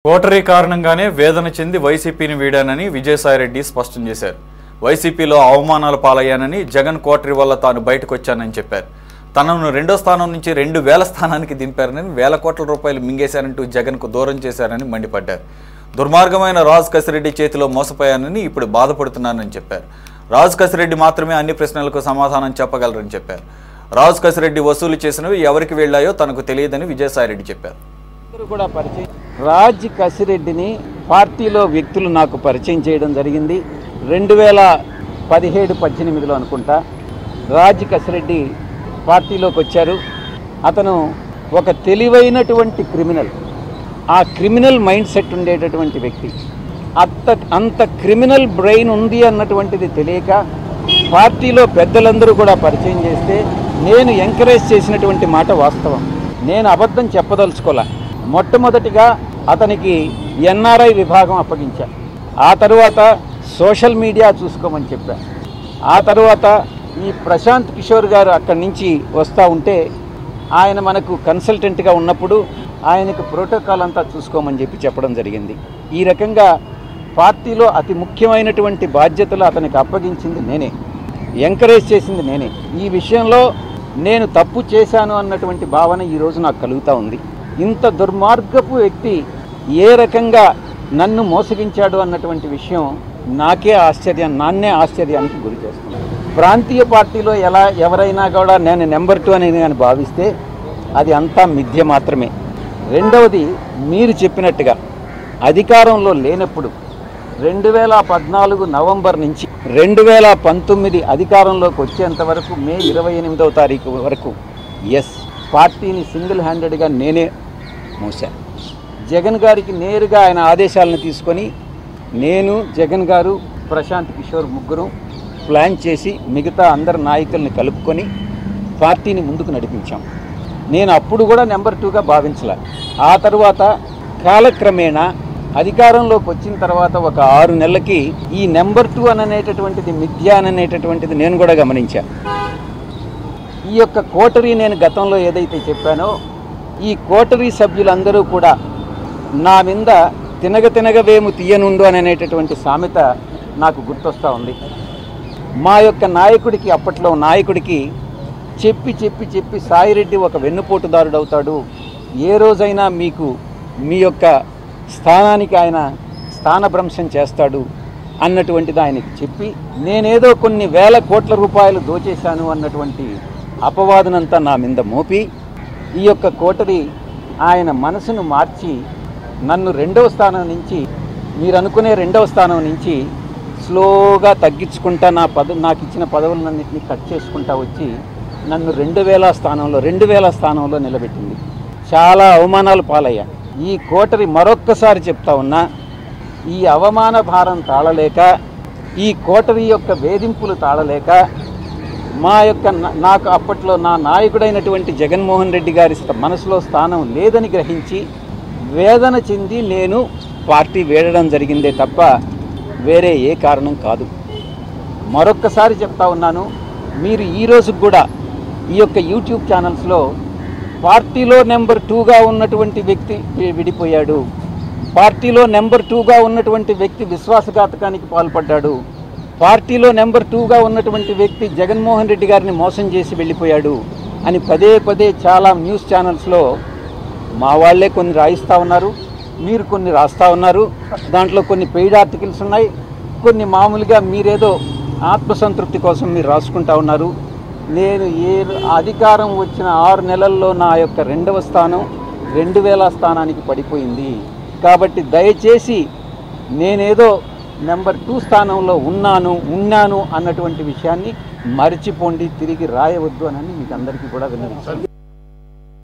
Coterie కారణంగానే వేదన చెంది వైసీపీని వీడానని విజయసాయిరెడ్డి స్పష్టం చేశారు. వైసీపీలో అవమానాల పాలయ్యానని, జగన్ కోటరీ వల్ల తాను బయటకు వచ్చానని చెప్పారు. తనను రెండో స్థానం నుంచి 2000 స్థానానికి దింపారని, వేల కోట్ల రూపాయలు మింగేశారంటూ జగన్కు దూరం చేశారని మండిపడ్డారు. దుర్మార్గమైన రాజ్ కసిరెడ్డి చేతిలో మోసపోయానని ఇప్పుడు బాధపడుతున్నానని చెప్పారు. రాజ్ కసిరెడ్డి మాత్రమే అన్ని ప్రశ్నలకు సమాధానం చెప్పగలరని చెప్పారు. రాజ్ కసిరెడ్డి వసూలు చేసినవి ఎవరికి వెళ్లాయో తనకు తెలియదని విజయసాయిరెడ్డి చెప్పారు. రాజ్ కసిరెడ్డిని పార్టీలో వ్యక్తులు నాకు పరిచయం చేయడం జరిగింది. 2017-18లో అనుకుంటా రాజ్ కసిరెడ్డి పార్టీలోకి వచ్చారు. అతను ఒక తెలివైనటువంటి క్రిమినల్, ఆ క్రిమినల్ మైండ్ సెట్ ఉండేటటువంటి వ్యక్తి. అంత క్రిమినల్ బ్రెయిన్ ఉంది అన్నటువంటిది తెలియక పార్టీలో పెద్దలందరూ కూడా పరిచయం చేస్తే నేను ఎంకరేజ్ చేసినటువంటి మాట వాస్తవం. నేను అబద్ధం చెప్పదలుచుకోలే. మొట్టమొదటిగా అతనికి ఎన్ఆర్ఐ విభాగం అప్పగించా. ఆ తరువాత సోషల్ మీడియా చూసుకోమని చెప్పా. ఆ తరువాత ఈ ప్రశాంత్ కిషోర్ గారు అక్కడి నుంచి వస్తూ ఉంటే ఆయన మనకు కన్సల్టెంట్గా ఉన్నప్పుడు ఆయనకు ప్రోటోకాల్ అంతా చూసుకోమని చెప్పడం జరిగింది. ఈ రకంగా పార్టీలో అతి ముఖ్యమైనటువంటి బాధ్యతలు అతనికి అప్పగించింది నేనే, ఎంకరేజ్ చేసింది నేనే. ఈ విషయంలో నేను తప్పు చేశాను అన్నటువంటి భావన ఈరోజు నాకు కలుగుతూ ఉంది. ఇంత దుర్మార్గపు వ్యక్తి ఏ రకంగా నన్ను మోసగించాడు అన్నటువంటి విషయం నాన్నే ఆశ్చర్యానికి గురి చేస్తుంది. ప్రాంతీయ పార్టీలో ఎవరైనా కూడా నేను నెంబర్ 2 అని నేను భావిస్తే అది అంతా మిథ్య మాత్రమే. రెండవది, మీరు చెప్పినట్టుగా అధికారంలో లేనప్పుడు 2014 నవంబర్ నుంచి 2019 అధికారంలోకి వచ్చేంత వరకు మే 28వ తారీఖు వరకు పార్టీని సింగిల్ హ్యాండెడ్గా నేనే మోసా. జగన్ గారికి నేరుగా ఆయన ఆదేశాలను తీసుకొని నేను, జగన్ గారు, ప్రశాంత్ కిషోర్ ముగ్గురు ప్లాన్ చేసి మిగతా అందరు నాయకుల్ని కలుపుకొని పార్టీని ముందుకు నడిపించాం. నేను అప్పుడు కూడా నెంబర్ 2గా భావించలే. ఆ తర్వాత కాలక్రమేణా అధికారంలోకి వచ్చిన తర్వాత ఒక 6 నెలలకి ఈ నెంబర్ 2 అనేటటువంటిది మిథ్య అనేటటువంటిది నేను కూడా గమనించా. ఈ యొక్క కోటరీ నేను గతంలో ఏదైతే చెప్పానో ఈ కోటరీ సభ్యులందరూ కూడా నా మీద తినగవేము తీయనుండు అనేటటువంటి సామెత నాకు గుర్తొస్తూ ఉంది. మా యొక్క నాయకుడికి, అప్పట్లో నాయకుడికి చెప్పి సాయిరెడ్డి ఒక వెన్నుపోటుదారుడు అవుతాడు, ఏ రోజైనా మీ యొక్క స్థానానికి ఆయన స్థానభ్రంశం చేస్తాడు అన్నటువంటిది ఆయనకి చెప్పి నేనేదో కొన్ని వేల కోట్ల రూపాయలు దోచేశాను అన్నటువంటి అపవాదనంతా నా మీద మోపి ఈ యొక్క కోటరీ ఆయన మనసును మార్చి నన్ను 2వ స్థానం నుంచి, మీరు అనుకునే 2వ స్థానం నుంచి స్లోగా తగ్గించుకుంటా నాకు ఇచ్చిన పదవులన్నింటినీ కట్ చేసుకుంటా వచ్చి నన్ను 2000 స్థానంలో నిలబెట్టింది. చాలా అవమానాలు పాలయ్యా. ఈ కోటరీ మరొక్కసారి చెప్తా ఉన్నా, ఈ అవమాన భారం తాళలేక, ఈ కోటరీ యొక్క వేధింపులు తాళలేక నాకు అప్పట్లో నా నాయకుడైనటువంటి జగన్మోహన్ రెడ్డి గారి మనసులో స్థానం లేదని గ్రహించి వేదన చెంది నేను పార్టీ వీడడం జరిగిందే తప్ప వేరే ఏ కారణం కాదు. మరొక్కసారి చెప్తా ఉన్నాను, మీరు ఈ రోజు కూడా ఈ యొక్క యూట్యూబ్ ఛానల్స్లో పార్టీలో నెంబర్ 2గా ఉన్నటువంటి వ్యక్తి విడిపోయాడు, పార్టీలో నెంబర్ 2గా ఉన్నటువంటి వ్యక్తి విశ్వాసఘాతకానికి పాల్పడ్డాడు, పార్టీలో నెంబర్ 2గా ఉన్నటువంటి వ్యక్తి జగన్మోహన్ రెడ్డి గారిని మోసం చేసి వెళ్ళిపోయాడు అని పదే చాలా న్యూస్ ఛానల్స్లో మా వాళ్లే కొన్ని రాయిస్తూ ఉన్నారు, మీరు కొన్ని రాస్తూ ఉన్నారు. దాంట్లో కొన్ని పెయిడ్ ఆర్టికల్స్ ఉన్నాయి, కొన్ని మామూలుగా మీరేదో ఆత్మసంతృప్తి కోసం మీరు రాసుకుంటా ఉన్నారు. నేను అధికారం వచ్చిన 6 నెలల్లో నా యొక్క 2వ స్థానం 2000 స్థానానికి పడిపోయింది. కాబట్టి దయచేసి నేనేదో నెంబర్ 2 స్థానంలో ఉన్నాను అన్నటువంటి విషయాన్ని మర్చిపోండి, తిరిగి రాయవద్దు అని మీకు అందరికీ కూడా విన్నవించాను.